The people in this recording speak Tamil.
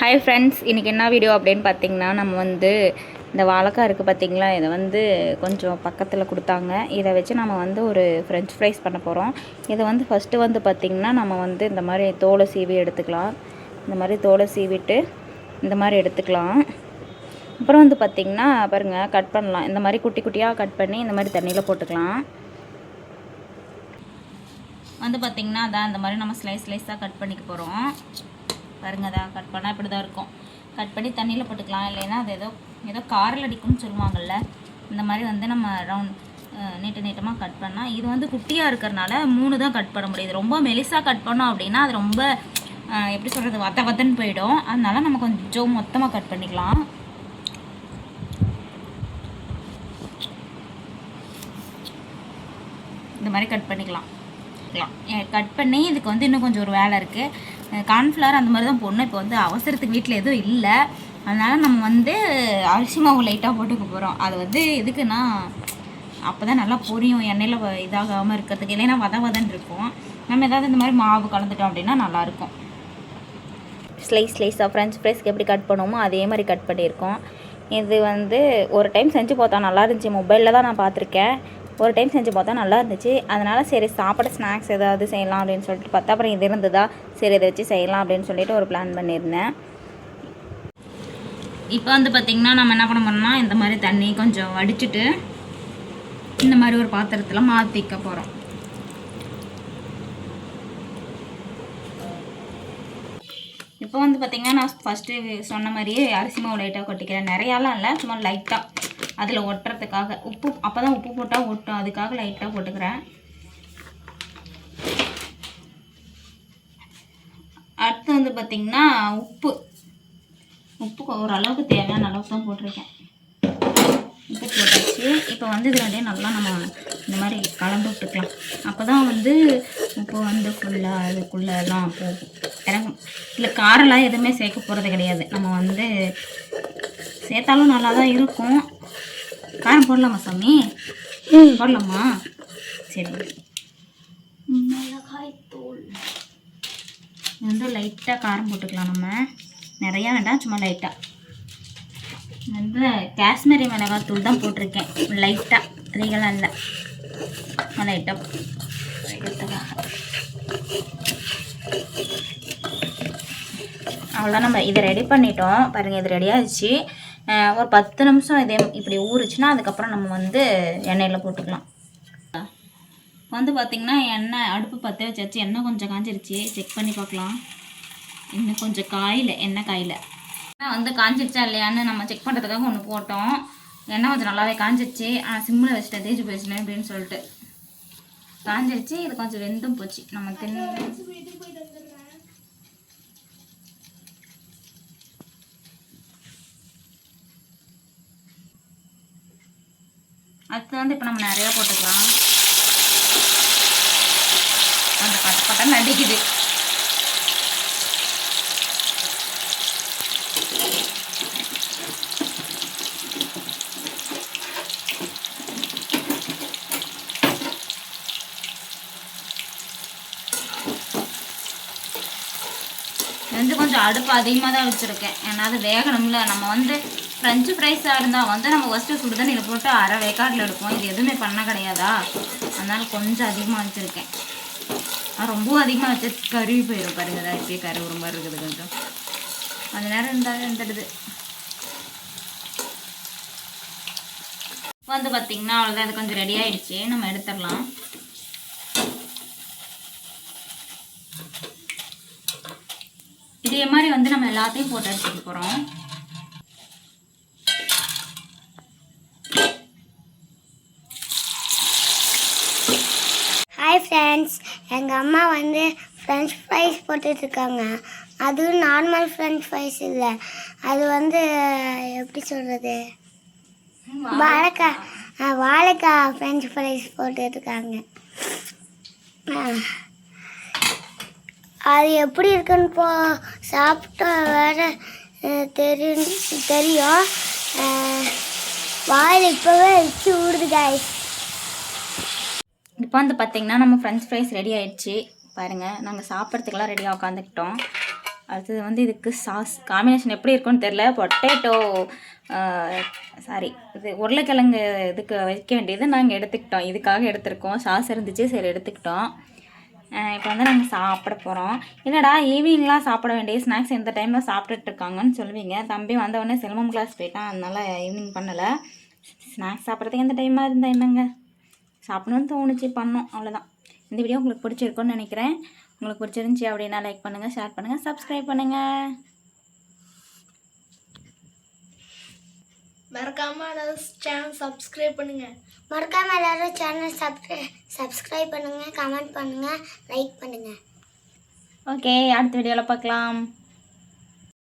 ஹாய் ஃப்ரெண்ட்ஸ், இன்றைக்கி என்ன வீடியோ அப்படின்னு பார்த்தீங்கன்னா, நம்ம வந்து இந்த வாழைக்காய் இருக்குது பார்த்தீங்களா, இதை வந்து கொஞ்சம் பக்கத்தில் கொடுத்தாங்க. இதை வச்சு நம்ம வந்து ஒரு ஃப்ரெஞ்ச் ஃப்ரைஸ் பண்ண போகிறோம். இதை வந்து ஃபஸ்ட்டு வந்து பார்த்திங்கன்னா, நம்ம வந்து இந்த மாதிரி தோலை சீவி எடுத்துக்கலாம். இந்த மாதிரி தோலை சீவிட்டு இந்த மாதிரி எடுத்துக்கலாம். அப்புறம் வந்து பார்த்திங்கன்னா பாருங்கள், கட் பண்ணலாம். இந்த மாதிரி குட்டி குட்டியாக கட் பண்ணி இந்த மாதிரி தண்ணியில் போட்டுக்கலாம். வந்து பார்த்திங்கன்னா அதான் இந்த மாதிரி நம்ம ஸ்லைஸாக கட் பண்ணிக்க போகிறோம். பாருங்கள், தான் கட் பண்ணால் இப்படி தான் இருக்கும். கட் பண்ணி தண்ணியில் போட்டுக்கலாம். இல்லைன்னா அது ஏதோ காரில் அடிக்கும்னு சொல்லுவாங்கள்ல, இந்த மாதிரி வந்து நம்ம ரவுண்ட் நீட்டமாக கட் பண்ணால், இது வந்து குட்டியாக இருக்கிறனால 3 தான் கட் பண்ண முடியுது. ரொம்ப மெலிசாக கட் பண்ணோம் அப்படின்னா அது ரொம்ப எப்படி சொல்கிறது, வத்தன்னு போயிடும். அதனால நம்ம கொஞ்சம் மொத்தமாக கட் பண்ணிக்கலாம். இந்த மாதிரி கட் பண்ணிக்கலாம். கட் பண்ணி இதுக்கு வந்து இன்னும் கொஞ்சம் ஒரு வேலை இருக்குது. கார்ன்ஃப்ளவர் அந்த மாதிரி தான் போடணும். இப்போ வந்து அவசரத்துக்கு வீட்டில் எதுவும் இல்லை, அதனால் நம்ம வந்து அரிசி மாவு லைட்டாக போட்டுக்க போகிறோம். அது வந்து எதுக்குன்னா அப்போ தான் நல்லா பொரியும், எண்ணெயில் இதாகாமல் இருக்கிறதுக்கு. இல்லைன்னா வதன்னு இருக்கும். நம்ம ஏதாவது இந்த மாதிரி மாவு கலந்துட்டோம் அப்படின்னா நல்லாயிருக்கும். ஸ்லைஸாக ஃப்ரெஞ்ச் ஃப்ரைஸ்க்கு எப்படி கட் பண்ணுவோமோ அதே மாதிரி கட் பண்ணியிருக்கோம். இது வந்து ஒரு டைம் செஞ்சு பார்த்தா நல்லா இருந்துச்சு. மொபைலில் தான் நான் பார்த்துருக்கேன். ஒரு டைம் செஞ்சு பார்த்தா நல்லா இருந்துச்சு. அதனால் சரி சாப்பிட ஸ்நாக்ஸ் ஏதாவது செய்யலாம் அப்படின்னு சொல்லிட்டு பார்த்தா, அப்புறம் இது இருந்ததா சரி இதை வச்சு செய்யலாம் அப்படின்னு சொல்லிட்டு ஒரு பிளான் பண்ணியிருந்தேன். இப்போ வந்து பார்த்திங்கன்னா நம்ம என்ன பண்ண போகிறோம்னா, இந்த மாதிரி தண்ணி கொஞ்சம் வடிச்சிட்டு இந்த மாதிரி ஒரு பாத்திரத்தில் மாற்றிக்க போகிறோம். இப்போ வந்து பார்த்திங்கன்னா நான் ஃபஸ்ட்டு சொன்ன மாதிரியே அரிசி மாவு லைட்டாக கொட்டிக்கிறேன். நிறையாலாம் இல்லை, சும்மா லைட்டாக அதில் ஒட்டுறதுக்காக. உப்பு அப்போ தான் உப்பு போட்டால் ஒட்டும், அதுக்காக லைட்டாக போட்டுக்கிறேன். அடுத்து வந்து பார்த்திங்கன்னா உப்பு ஓரளவுக்கு தேவையான அளவுக்கு தான் போட்டிருக்கேன். உப்பு போட்டாச்சு. இப்போ வந்து இது ரெண்டையும் நல்லா நம்ம இந்த மாதிரி கலந்து விட்டுக்கலாம். அப்போ தான் வந்து உப்பு வந்து ஃபுல்லாக அதுக்குள்ளெல்லாம் போகும், இறங்கும். இல்லை காரெல்லாம் எதுவுமே சேர்க்க போகிறது கிடையாது. நம்ம வந்து சேர்த்தாலும் நல்லா தான் இருக்கும். காரம் போடலாமா சாமி? போடலாமா? சரி. மிளகாய் தூள் வந்து லைட்டாக காரம் போட்டுக்கலாம். நம்ம நிறையா வேண்டாம், சும்மா லைட்டாக. வந்து காஷ்மீரி மிளகாய் தூள் தான் போட்டிருக்கேன், லைட்டாக, அதிகலாம் இல்லை, லைட்டாக. அவ்வளோதான், நம்ம இதை ரெடி பண்ணிட்டோம். பாருங்கள், இது ரெடி ஆகிடுச்சு. ஒரு 10 நிமிஷம் இதே இப்படி ஊறுச்சுன்னா அதுக்கப்புறம் நம்ம வந்து எண்ணெயில் போட்டுக்கலாம். வந்து பார்த்திங்கன்னா எண்ணெய் அடுப்பு பற்ற வச்சாச்சு. எண்ணெய் கொஞ்சம் காஞ்சிருச்சு. செக் பண்ணி பார்க்கலாம். இன்னும் கொஞ்சம் எண்ணெய் காயில் வந்து காஞ்சிருச்சா இல்லையான்னு நம்ம செக் பண்ணுறதுக்காக ஒன்று போட்டோம். எண்ணெய் கொஞ்சம் நல்லாவே காஞ்சிருச்சு. ஆனால் சிம்மில் வச்சுட்டேன், தேய்ச்சி போயிடுச்சுனேன் அப்படின்னு சொல்லிட்டு. காஞ்சிருச்சு. இது கொஞ்சம் வெந்தும் போச்சு. நம்ம அடுத்து வந்து இப்போ நம்ம நிறையா போட்டுக்கலாம். அந்த பட்டம் நடிக்குது. வந்து கொஞ்சம் அடுப்பு அதிகமாக தான் வச்சுருக்கேன். ஏன்னா அது வேகணும்ல. நம்ம வந்து ஃப்ரெஞ்சு ஃப்ரைஸாக இருந்தால் வந்து நம்ம ஃபஸ்ட்டு சுடுதண்ணியில் போட்டு அரை வேக்காட்டில் எடுப்போம். இது எதுவுமே பண்ண கிடையாதா, அதனால் கொஞ்சம் அதிகமாக வச்சுருக்கேன். ரொம்ப அதிகமாக வச்சு கருவி போயிடும். பாருங்க, தான் இப்பயே கறி ஒரு மாதிரி இருக்குது. கொஞ்சம் அந்த நேரம் இருந்தாலும் இருந்துடுது. வந்து பார்த்திங்கன்னா அவ்வளோதான், அது கொஞ்சம் ரெடி ஆகிடுச்சு. நம்ம எடுத்துடலாம். இதே மாதிரி வந்து நம்ம எல்லாத்தையும் போட்டு எடுத்துக்க போகிறோம். ஹாய் ஃப்ரெண்ட்ஸ், எங்கள் அம்மா வந்து ஃப்ரெஞ்ச் ஃப்ரைஸ் போட்டுட்ருக்காங்க. அதுவும் நார்மல் ஃப்ரெஞ்ச் ஃப்ரைஸ் இல்லை, அது வந்து எப்படி சொல்கிறது, வாழைக்காய் ஃப்ரெஞ்ச் ஃப்ரைஸ் போட்டுட்ருக்காங்க. அது எப்படி இருக்குன்னு சாப்பிட்டா வேறு தெரியும். வாயில் இப்போவே வச்சு ஊடுது காய்ஸ். இப்போ வந்து பார்த்திங்கன்னா நம்ம ஃப்ரெஞ்ச் ஃப்ரைஸ் ரெடி ஆகிடுச்சு. பாருங்கள், நாங்கள் சாப்பிட்றதுக்கெல்லாம் ரெடியாக உட்காந்துக்கிட்டோம். அடுத்தது வந்து இதுக்கு சாஸ் காம்பினேஷன் எப்படி இருக்குன்னு தெரில. பொட்டேட்டோ சாரி இது உருளைக்கிழங்கு இதுக்கு வைக்க வேண்டியது நாங்கள் எடுத்துக்கிட்டோம், இதுக்காக எடுத்துருக்கோம். சாஸ் இருந்துச்சு, சரி எடுத்துக்கிட்டோம். இப்போ வந்து நாங்கள் சாப்பிட போகிறோம். என்னடா ஈவினிங்லாம் சாப்பிட வேண்டிய ஸ்நாக்ஸ் இந்த டைமில் சாப்பிட்டுட்டு இருக்காங்கன்னு சொல்லுவீங்க. தம்பி வந்தவொடனே சிலம்பம் கிளாஸ் போயிட்டான், அதனால் ஈவினிங் பண்ணலை. ஸ்நாக்ஸ் சாப்பிட்றதுக்கு எந்த டைமாக இருந்தால் என்னங்க, சாப்பிடணுன்னு தோணுச்சு, பண்ணோம், அவ்வளோதான். இந்த வீடியோ உங்களுக்கு பிடிச்சிருக்குன்னு நினைக்கிறேன். உங்களுக்கு பிடிச்சிருந்துச்சி அப்படின்னா லைக் பண்ணுங்கள், ஷேர் பண்ணுங்கள், சப்ஸ்கிரைப் பண்ணுங்கள். மறக்காம சேனல் சப்ஸ்கிரைப் பண்ணுங்க. மறக்காம எல்லாரும் சேனல் சப்ஸ்கிரைப் பண்ணுங்க, கமெண்ட் பண்ணுங்க, லைக் பண்ணுங்க. ஓகே, அடுத்த வீடியோவில் பார்க்கலாம்.